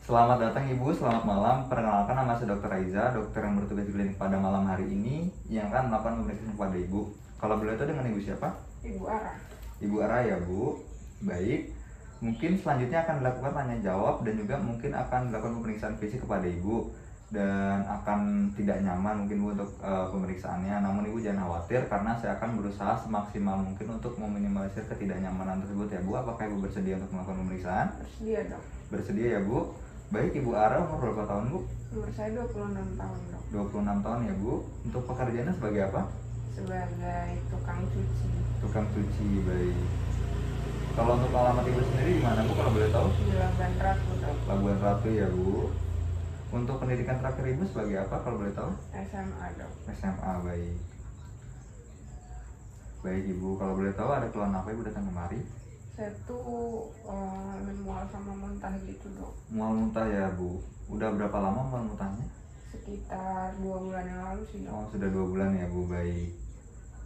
Selamat datang Ibu, selamat malam. Perkenalkan nama saya Dr. Raiza, dokter yang bertugas di klinik pada malam hari ini yang akan melakukan pemeriksaan kepada Ibu. Kalau boleh tahu dengan Ibu siapa? Ibu Ara. Ibu Ara ya Bu. Baik. Mungkin selanjutnya akan dilakukan tanya jawab dan juga mungkin akan dilakukan pemeriksaan fisik kepada Ibu dan akan tidak nyaman mungkin Bu untuk pemeriksaannya. Namun Ibu jangan khawatir karena saya akan berusaha semaksimal mungkin untuk meminimalisir ketidaknyamanan tersebut ya Bu. Apakah Ibu bersedia untuk melakukan pemeriksaan? Bersedia dok. Bersedia ya Bu. Baik, Ibu Ara umur berapa tahun Bu? Umur saya 26 tahun dok. 26 tahun ya Bu. Untuk pekerjaannya sebagai apa? Sebagai tukang cuci. Tukang cuci, baik. Kalau untuk alamat Ibu sendiri di mana Bu kalau boleh tahu? Di Labuan Ratu dok. Labuan Ratu ya Bu. Untuk pendidikan terakhir Ibu sebagai apa kalau boleh tahu? SMA dok. SMA, baik. Baik Ibu, kalau boleh tahu ada keluhan apa Ibu datang kemari? Saya tuh mual sama muntah gitu dok. Mual muntah ya Bu. Udah berapa lama mual muntahnya? Sekitar 2 bulan yang lalu sih dok. Oh, sudah 2 bulan ya Bu, baik.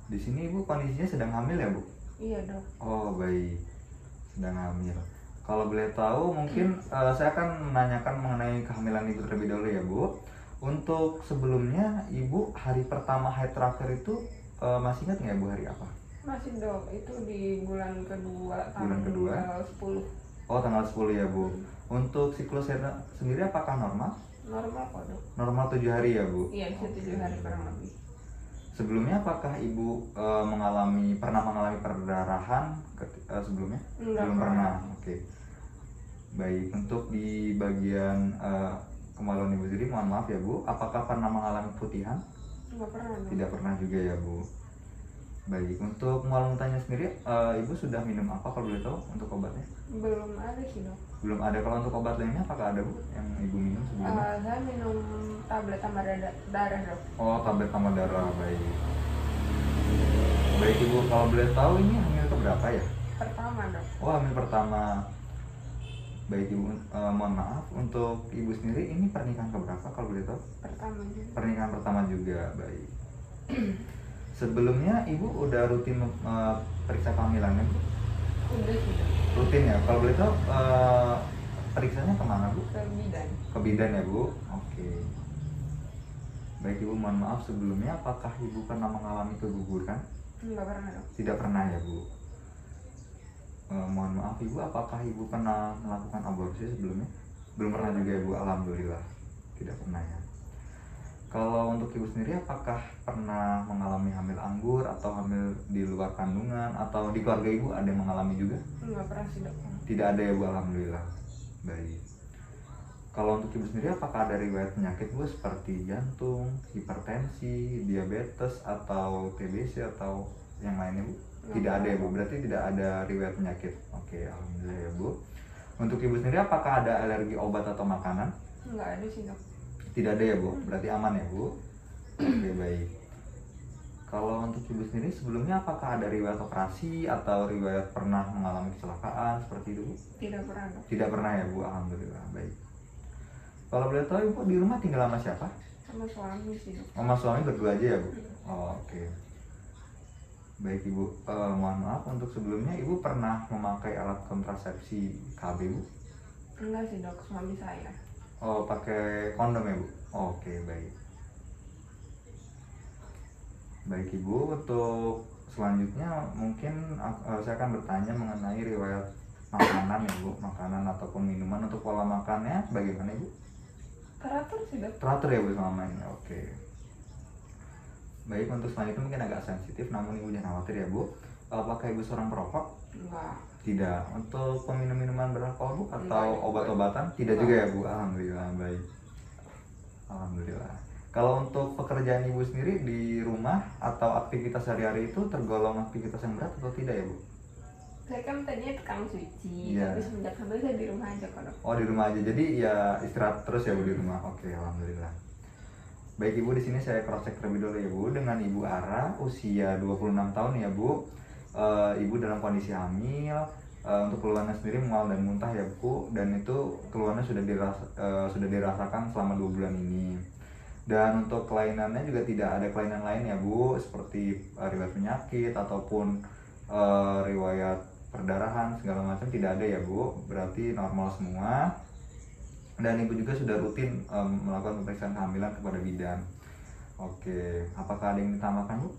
Di sini Ibu kondisinya sedang hamil ya Bu? Iya dok. Oh, baik. Sedang hamil. Kalau boleh tahu mungkin saya akan menanyakan mengenai kehamilan Ibu terlebih dahulu ya Bu. Untuk sebelumnya Ibu hari pertama haid terakhir itu masih ingat nggak Bu hari apa? Masih dok, itu di bulan kedua Bulan kedua? tanggal 10. Oh, tanggal 10 ya Bu. Untuk siklus haid sendiri apakah normal? Normal kok dok. Normal 7 hari ya Bu? Iya, bisa 7 hari kurang lebih. Sebelumnya apakah Ibu pernah mengalami perdarahan sebelumnya? Enggak Belum pernah. pernah. Oke. Baik, untuk di bagian kemaluan Ibu sendiri mohon maaf ya Bu, apakah pernah mengalami putihan? Enggak pernah dok. Tidak pernah juga ya Bu. Baik, untuk mual muntahnya sendiri Ibu sudah minum apa kalau boleh tahu untuk obatnya? Belum ada sih dok. Belum ada. Kalau untuk obat lainnya apakah ada Bu yang Ibu minum sebelumnya? Saya minum tablet tambah darah dok. Oh, tablet tambah darah, baik. Baik Ibu, kalau boleh tahu ini hamil keberapa ya? Pertama dok. Oh, hamil pertama. Baik Ibu, mohon maaf untuk Ibu sendiri ini pernikahan keberapa kalau boleh tahu? Pertama juga. Pernikahan pertama juga, baik. Sebelumnya Ibu udah rutin periksa kehamilannya Bu? Udah sih dok. Rutin ya, kalau boleh tahu periksanya kemana Bu? Ke bidan. Ke bidan ya Bu? Oke. Baik Ibu, mohon maaf sebelumnya apakah Ibu pernah mengalami keguguran? Enggak pernah dok. Tidak pernah ya Bu? Mohon maaf Ibu, apakah Ibu pernah melakukan aborsi sebelumnya? Belum pernah juga ya Bu, alhamdulillah. Tidak pernah ya. Kalau untuk Ibu sendiri apakah pernah mengalami hamil anggur atau hamil di luar kandungan atau di keluarga Ibu ada yang mengalami juga? Enggak pernah sih dok. Tidak ada ya Bu, alhamdulillah. Baik. Kalau untuk Ibu sendiri apakah ada riwayat penyakit Bu seperti jantung, hipertensi, diabetes atau TBC atau yang lainnya Bu? Tidak ada ya Bu, berarti tidak ada riwayat penyakit. Oke, alhamdulillah ya Bu. Untuk Ibu sendiri apakah ada alergi obat atau makanan? Enggak ada sih dok. Tidak ada ya Bu, berarti aman ya Bu. Oke, baik. Kalau untuk Ibu sendiri sebelumnya apakah ada riwayat operasi atau riwayat pernah mengalami kecelakaan seperti itu Bu? Tidak pernah dok. Tidak pernah ya Bu, alhamdulillah. Baik. Kalau boleh tahu Ibu di rumah tinggal sama siapa? Sama suami sih dok. Sama suami berdua aja ya Bu? Oh, oke. Baik Ibu, mohon maaf untuk sebelumnya Ibu pernah memakai alat kontrasepsi KB Bu? Enggak sih dok, suami saya. Oh, pakai kondom ya Bu? Oke, baik. Baik Ibu, untuk selanjutnya mungkin saya akan bertanya mengenai riwayat makanan ya Bu, makanan ataupun minuman. Untuk pola makannya bagaimana Ibu? Teratur sih dok. Teratur ya Bu selama ini, oke. Baik, untuk selanjutnya mungkin agak sensitif, namun Ibu jangan khawatir ya Bu. Apakah Ibu seorang perokok? Enggak. Tidak. Untuk peminum minuman beralkohol Bu atau Enggak. obat-obatan? Tidak Enggak. juga ya Bu, alhamdulillah, baik. Alhamdulillah. Kalau untuk pekerjaan Ibu sendiri di rumah atau aktivitas sehari-hari itu tergolong aktivitas yang berat atau tidak ya Bu? Saya kan tadinya tukang cuci, Iya. tapi semenjak hamil saya di rumah aja kok dok. Oh, di rumah aja. Jadi ya istirahat terus ya Bu di rumah. Oke, alhamdulillah. Baik Ibu, di sini saya cross check terlebih dahulu ya Bu dengan Ibu Ara, usia 26 tahun ya Bu. Ibu dalam kondisi hamil. Untuk keluhannya sendiri mual dan muntah ya Bu, dan itu keluhannya sudah dirasakan selama 2 bulan ini. Dan untuk kelainannya juga tidak ada kelainan lain ya Bu, seperti riwayat penyakit ataupun riwayat perdarahan segala macam tidak ada ya Bu, berarti normal semua. Dan ibu juga sudah rutin melakukan pemeriksaan kehamilan kepada bidan. Oke, apakah ada yang ditambahkan Bu?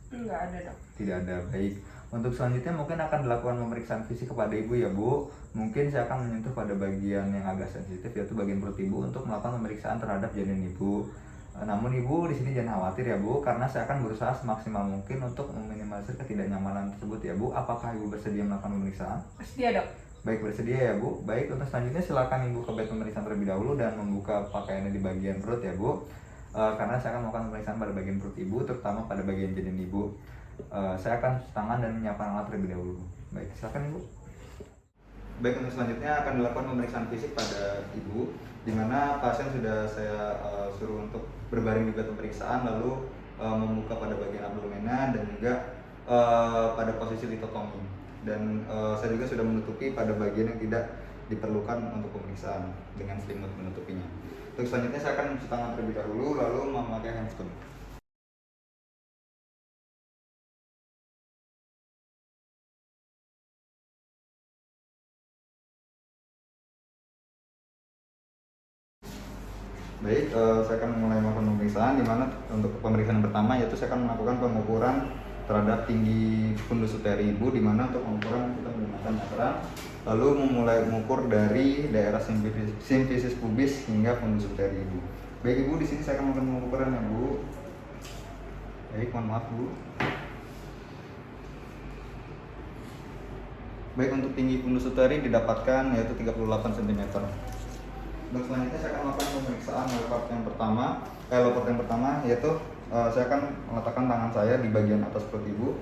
Enggak ada dok. Tidak ada. Baik. Untuk selanjutnya mungkin akan dilakukan pemeriksaan fisik kepada ibu ya Bu. Mungkin saya akan menyentuh pada bagian yang agak sensitif, yaitu bagian perut ibu, untuk melakukan pemeriksaan terhadap janin ibu. Namun ibu di sini jangan khawatir ya Bu, karena saya akan berusaha semaksimal mungkin untuk meminimalisir ketidaknyamanan tersebut ya Bu. Apakah ibu bersedia melakukan pemeriksaan? Bersedia dok. Baik, bersedia ya Bu. Baik, untuk selanjutnya silakan ibu ke bed pemeriksaan terlebih dahulu dan membuka pakaiannya di bagian perut ya Bu. Karena saya akan melakukan pemeriksaan pada bagian perut ibu, terutama pada bagian janin ibu. Saya akan cuci tangan dan menyiapkan alat terlebih dahulu. Baik, silakan ibu. Baik, untuk selanjutnya akan dilakukan pemeriksaan fisik pada ibu, di mana pasien sudah saya suruh untuk berbaring di bed pemeriksaan, lalu membuka pada bagian abdomena dan juga pada posisi litotomi. Dan saya juga sudah menutupi pada bagian yang tidak diperlukan untuk pemeriksaan dengan selimut menutupinya. Untuk selanjutnya saya akan mencuci tangan terlebih dahulu, lalu memakai handscoon. Baik, saya akan mulai melakukan pemeriksaan, di mana untuk pemeriksaan pertama yaitu saya akan melakukan pengukuran terhadap tinggi fundus uteri ibu, di mana untuk pengukuran kita menggunakan meteran, lalu memulai mengukur dari daerah simfisis pubis hingga fundus uteri ibu. Baik ibu, di sini saya akan melakukan pengukuran ya Bu. Baik, mohon maaf Bu. Baik, untuk tinggi fundus uteri didapatkan yaitu 38 cm. Untuk selanjutnya saya akan melakukan pemeriksaan laporan yang pertama yaitu saya akan meletakkan tangan saya di bagian atas perut ibu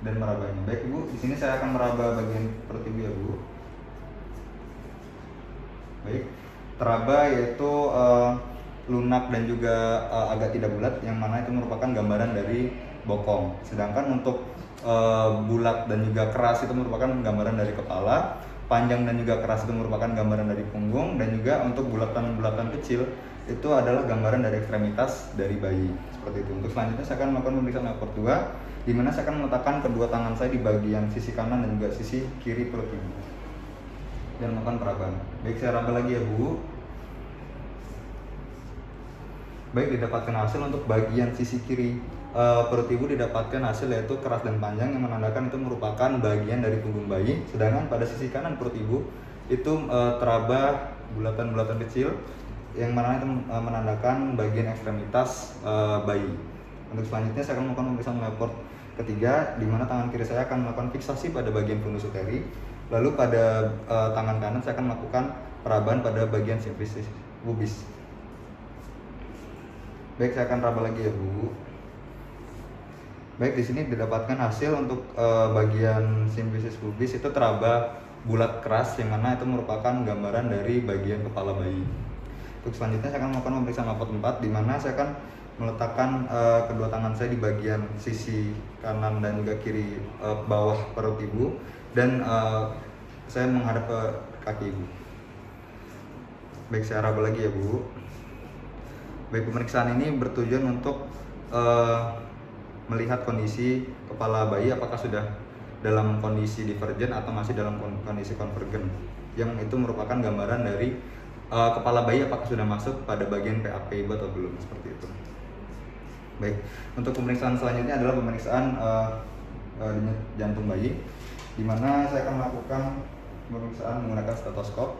dan merabanya. Baik ibu, di sini saya akan meraba bagian perut ibu ya Bu. Baik, teraba yaitu lunak dan juga agak tidak bulat, yang mana itu merupakan gambaran dari bokong. Sedangkan untuk bulat dan juga keras itu merupakan gambaran dari kepala. Panjang dan juga keras itu merupakan gambaran dari punggung, dan juga untuk bulatan-bulatan kecil itu adalah gambaran dari ekstremitas dari bayi. Seperti itu. Untuk selanjutnya saya akan melakukan pemeriksaan lapor 2, di mana saya akan meletakkan kedua tangan saya di bagian sisi kanan dan juga sisi kiri perut ibu dan melakukan peraban. Baik, saya raba lagi ya Bu. Baik, didapatkan hasil untuk bagian sisi kiri perut ibu didapatkan hasil yaitu keras dan panjang, yang menandakan itu merupakan bagian dari punggung bayi. Sedangkan pada sisi kanan perut ibu itu teraba bulatan-bulatan kecil, yang mana itu menandakan bagian ekstremitas bayi. Untuk selanjutnya saya akan melakukan pemeriksaan lapor ketiga, di mana tangan kiri saya akan melakukan fiksasi pada bagian fundus uteri, lalu pada tangan kanan saya akan melakukan peraban pada bagian simfisis pubis. Baik, saya akan raba lagi ya Bu. Baik, di sini didapatkan hasil untuk bagian simfisis pubis itu teraba bulat keras, yang mana itu merupakan gambaran dari bagian kepala bayi. Untuk selanjutnya saya akan melakukan pemeriksaan lapor 4, di mana saya akan meletakkan kedua tangan saya di bagian sisi kanan dan juga kiri bawah perut ibu, dan saya menghadap ke kaki ibu. Baik, saya raba lagi ya Bu. Baik, pemeriksaan ini bertujuan untuk melihat kondisi kepala bayi apakah sudah dalam kondisi divergen atau masih dalam kondisi konvergen, yang itu merupakan gambaran dari kepala bayi apakah sudah masuk pada bagian PAP ibu atau belum, seperti itu. Baik, untuk pemeriksaan selanjutnya adalah pemeriksaan denyut jantung bayi, di mana saya akan melakukan pemeriksaan menggunakan stetoskop.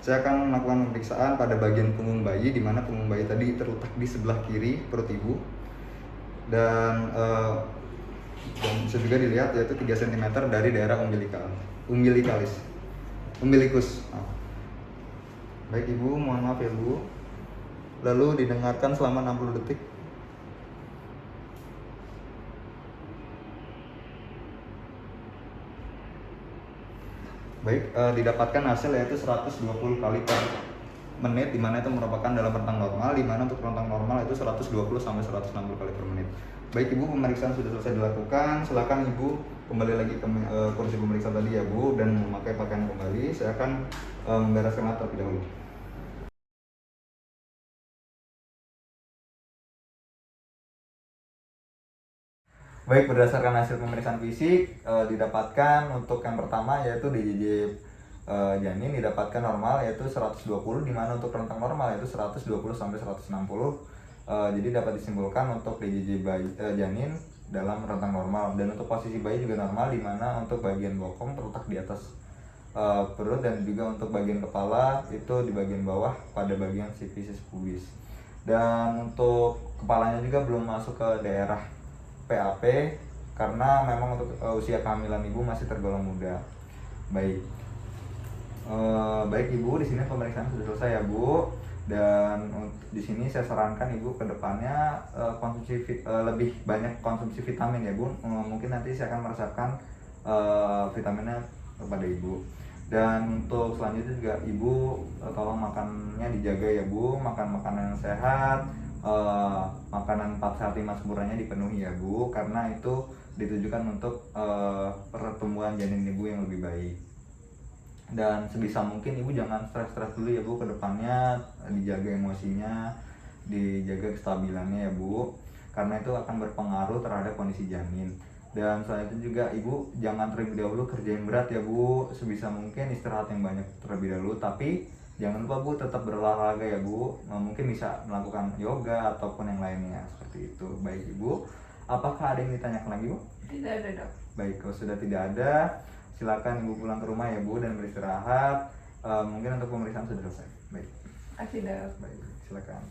Saya akan melakukan pemeriksaan pada bagian punggung bayi, di mana punggung bayi tadi terletak di sebelah kiri perut ibu, dan bisa juga dilihat yaitu 3 cm dari daerah umbilikus. Baik ibu, mohon maaf ya Bu. Lalu didengarkan selama 60 detik. Baik, didapatkan hasil yaitu 120 kali per menit, di mana itu merupakan dalam rentang normal, di mana untuk rentang normal itu 120 sampai 160 kali per menit. Baik ibu, pemeriksaan sudah selesai dilakukan. Silakan ibu kembali lagi ke kursi pemeriksa tadi ya Bu, dan memakai pakaian kembali. Saya akan membereskan alat terlebih dahulu. Baik, berdasarkan hasil pemeriksaan fisik didapatkan untuk yang pertama yaitu DJJ janin didapatkan normal yaitu 120, di mana untuk rentang normal yaitu 120 sampai 160. Jadi dapat disimpulkan untuk DJJ janin dalam rentang normal, dan untuk posisi bayi juga normal, di mana untuk bagian bokong terletak di atas perut, dan juga untuk bagian kepala itu di bagian bawah pada bagian sifisis pubis. Dan untuk kepalanya juga belum masuk ke daerah PAP karena memang untuk usia kehamilan ibu masih tergolong muda. Baik, baik ibu, di sini pemeriksaan sudah selesai ya bu. Dan di sini saya sarankan ibu ke depannya lebih banyak konsumsi vitamin ya bu. Mungkin nanti saya akan meresepkan vitaminnya kepada ibu. Dan untuk selanjutnya juga ibu tolong makannya dijaga ya bu, makan makanan yang sehat, makanan 4 sehat 5 sempurnanya dipenuhi ya bu, karena itu ditujukan untuk pertumbuhan janin ibu yang lebih baik. Dan sebisa mungkin ibu jangan stres-stres dulu ya bu, ke depannya dijaga emosinya, dijaga kestabilannya ya bu, karena itu akan berpengaruh terhadap kondisi janin. Dan selain itu juga ibu jangan terlebih dahulu kerja yang berat ya bu, sebisa mungkin istirahat yang banyak terlebih dahulu, tapi jangan lupa bu tetap berolahraga ya bu, mungkin bisa melakukan yoga ataupun yang lainnya seperti itu. Baik ibu, apakah ada yang ditanyakan lagi bu? Tidak ada dok. Baik, kalau sudah tidak ada, silakan ibu pulang ke rumah ya bu dan beristirahat. Mungkin untuk pemeriksaan sudah selesai. Baik. Kasih dok. Baik, silakan.